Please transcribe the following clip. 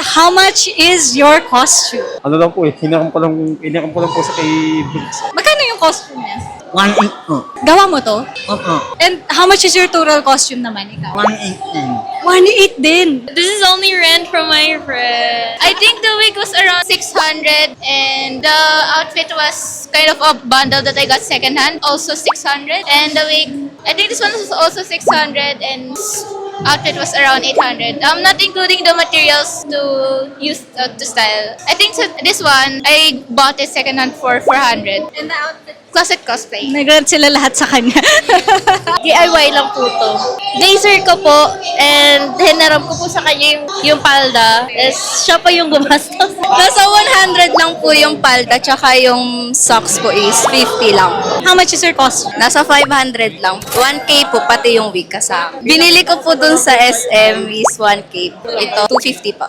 how much is your costume? Ano lang po eh, hiniram ko lang po sa kay Briggs. Magkano yung costume niya? 1.8 po. Gawa mo to? Opo. And how much is your total costume naman ikaw? 1.8 din. 1.8 din. This is only rent from my friend. I think the wig was around 600 and the outfit was kind of a bundle that I got secondhand, also 600. And the wig, I think this one was also 600 and outfit was around 800. Not including the materials to use to style. I think this one, I bought it secondhand for 400. And the outfit, closet cosplay. Nag-grant sila lahat sa kanya. DIY lang po to. Blazer ko po and hinaram ko po sa kanya yung palda. Siya pa yung gumastos. Nasa 100 lang po yung palda tsaka yung socks po is 50 lang. How much is your costume? Nasa 500 lang. 1K po pati yung wig kasama. Binili ko po dun sa SM is 1K. Ito 250 pa.